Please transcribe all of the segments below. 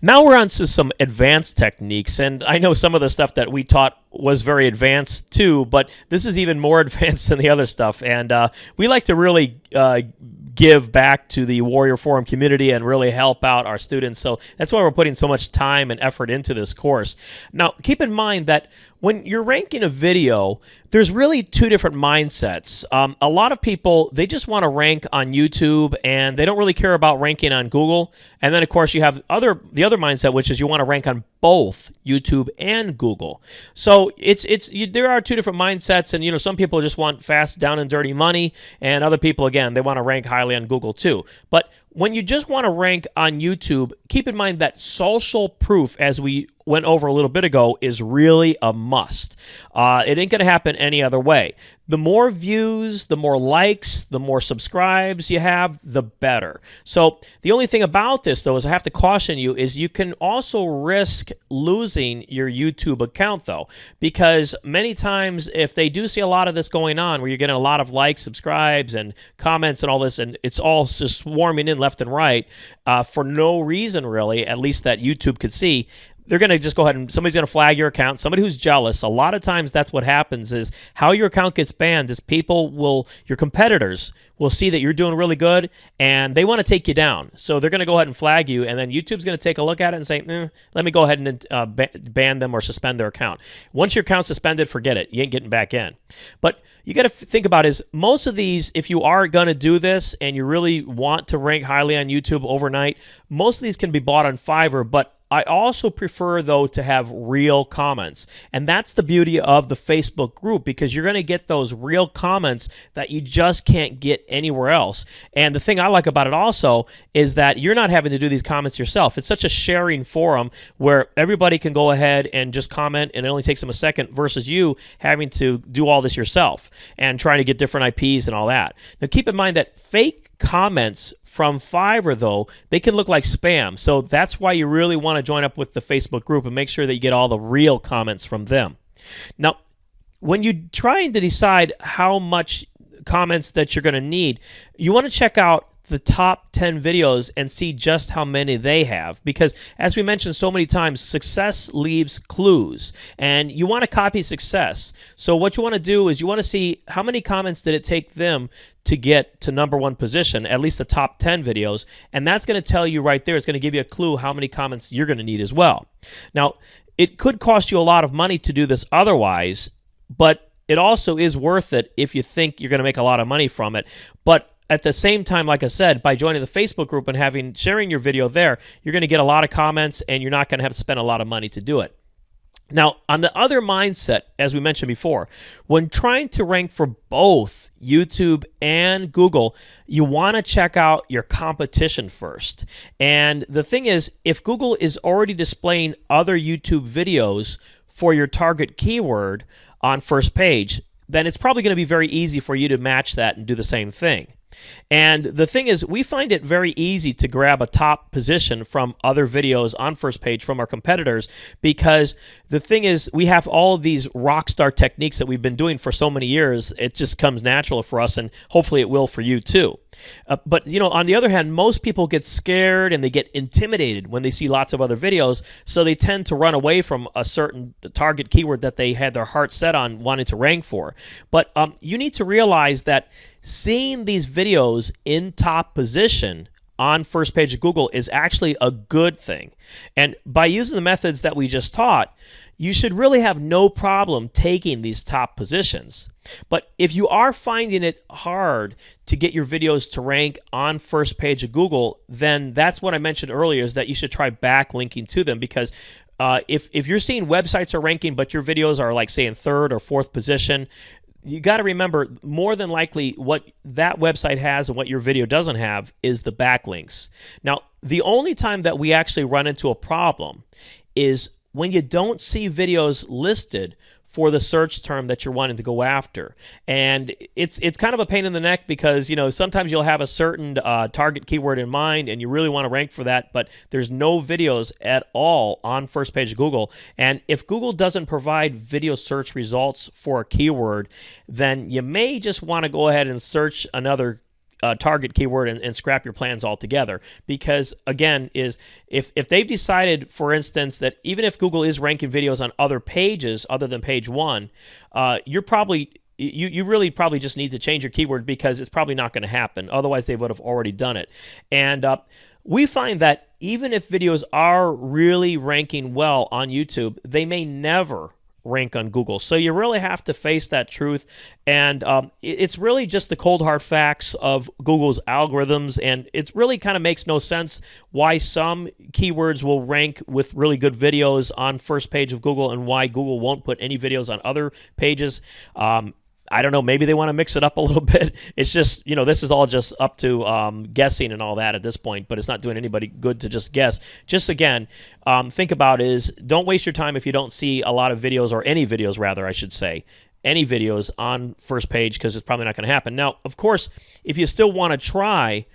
Now we're on to some advanced techniques, and I know some of the stuff that we taught was very advanced too, but this is even more advanced than the other stuff, and we like to really give back to the Warrior Forum community and really help out our students, so that's why we're putting so much time and effort into this course. Now, keep in mind that when you're ranking a video, there's really two different mindsets. A lot of people, they just want to rank on YouTube, and they don't really care about ranking on Google. And then, of course, you have the other mindset, which is you want to rank on both YouTube and Google. So there are two different mindsets, and some people just want fast, down and dirty money, and other people, again, they want to rank highly on Google too. But when you just want to rank on YouTube, keep in mind that social proof, as we went over a little bit ago, is really a must. It ain't going to happen any other way. The more views, the more likes, the more subscribes you have, the better. So the only thing about this, though, is I have to caution you, is you can also risk losing your YouTube account, though, because many times if they do see a lot of this going on, where you're getting a lot of likes, subscribes, and comments and all this, and it's all just swarming in left and right for no reason, really, at least that YouTube could see, they're going to just go ahead and somebody's going to flag your account. Somebody who's jealous. A lot of times that's what happens, is how your account gets banned is your competitors will see that you're doing really good and they want to take you down. So they're going to go ahead and flag you, and then YouTube's going to take a look at it and say, let me go ahead and ban them or suspend their account. Once your account's suspended, forget it. You ain't getting back in. But you got to think about is most of these, if you are going to do this and you really want to rank highly on YouTube overnight, most of these can be bought on Fiverr, but I also prefer, though, to have real comments. And that's the beauty of the Facebook group, because you're going to get those real comments that you just can't get anywhere else. And the thing I like about it also is that you're not having to do these comments yourself. It's such a sharing forum where everybody can go ahead and just comment, and it only takes them a second, versus you having to do all this yourself and trying to get different IPs and all that. Now, keep in mind that fake comments from Fiverr, though, they can look like spam. So that's why you really want to join up with the Facebook group and make sure that you get all the real comments from them. Now, when you're trying to decide how much comments that you're going to need, you want to check out the top 10 videos and see just how many they have, because as we mentioned so many times, success leaves clues, and you want to copy success. So what you want to do is you want to see how many comments did it take them to get to #1 position, at least the top 10 videos, and that's going to tell you right there, it's going to give you a clue how many comments you're going to need as well. Now, it could cost you a lot of money to do this otherwise, but it also is worth it if you think you're going to make a lot of money from it. But at the same time, like I said, by joining the Facebook group and sharing your video there, you're going to get a lot of comments, and you're not going to have to spend a lot of money to do it. Now, on the other mindset, as we mentioned before, when trying to rank for both YouTube and Google, you want to check out your competition first. And the thing is, if Google is already displaying other YouTube videos for your target keyword on first page, then it's probably going to be very easy for you to match that and do the same thing. And the thing is, we find it very easy to grab a top position from other videos on first page from our competitors, because the thing is, we have all of these rock star techniques that we've been doing for so many years. It just comes natural for us, and hopefully it will for you too. But on the other hand, most people get scared and they get intimidated when they see lots of other videos, so they tend to run away from a certain target keyword that they had their heart set on wanting to rank for. But you need to realize that seeing these videos in top position on first page of Google is actually a good thing. And by using the methods that we just taught, you should really have no problem taking these top positions. But if you are finding it hard to get your videos to rank on first page of Google, then that's what I mentioned earlier, is that you should try backlinking to them, because if you're seeing websites are ranking but your videos are, like, say, in 3rd or 4th position, you got to remember, more than likely what that website has and what your video doesn't have is the backlinks. Now, the only time that we actually run into a problem is when you don't see videos listed for the search term that you're wanting to go after. And it's kind of a pain in the neck, because sometimes you'll have a certain target keyword in mind and you really want to rank for that, but there's no videos at all on first page of Google. And if Google doesn't provide video search results for a keyword, then you may just want to go ahead and search another target keyword and scrap your plans altogether. Because again, is if they've decided, for instance, that even if Google is ranking videos on other pages other than page 1, you're probably you really probably just need to change your keyword, because it's probably not going to happen. Otherwise, they would have already done it. And we find that even if videos are really ranking well on YouTube, they may never rank on Google. So you really have to face that truth. And it's really just the cold hard facts of Google's algorithms. And it really kind of makes no sense why some keywords will rank with really good videos on first page of Google and why Google won't put any videos on other pages. I don't know, maybe they want to mix it up a little bit. It's just, this is all just up to guessing and all that at this point, but it's not doing anybody good to just guess. Just again, think about is, don't waste your time if you don't see a lot of videos, or any videos rather, I should say, any videos on first page, because it's probably not going to happen. Now, of course, if you still want to try,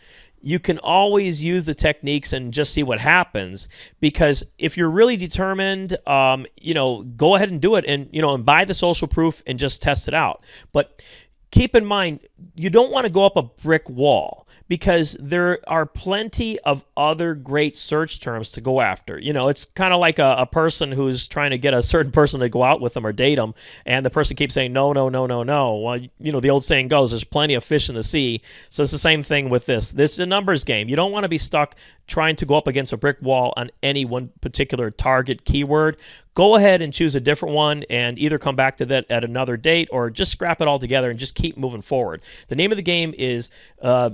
you can always use the techniques and just see what happens. Because if you're really determined, go ahead and do it, and buy the social proof and just test it out. But keep in mind, you don't want to go up a brick wall, because there are plenty of other great search terms to go after. It's kind of like a person who's trying to get a certain person to go out with them or date them, and the person keeps saying, no, no, no, no, no. Well, the old saying goes, there's plenty of fish in the sea. So it's the same thing with this. This is a numbers game. You don't want to be stuck trying to go up against a brick wall on any one particular target keyword. Go ahead and choose a different one, and either come back to that at another date, or just scrap it all together and just keep moving forward. The name of the game is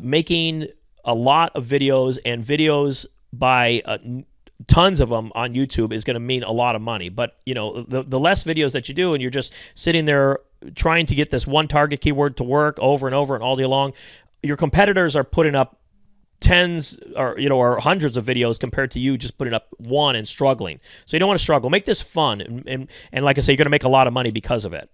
making a lot of videos, and videos by tons of them on YouTube is going to mean a lot of money. But the less videos that you do, and you're just sitting there trying to get this one target keyword to work over and over and all day long, your competitors are putting up tens or hundreds of videos compared to you just putting up one and struggling. So you don't want to struggle. Make this fun, and like I say, you're going to make a lot of money because of it.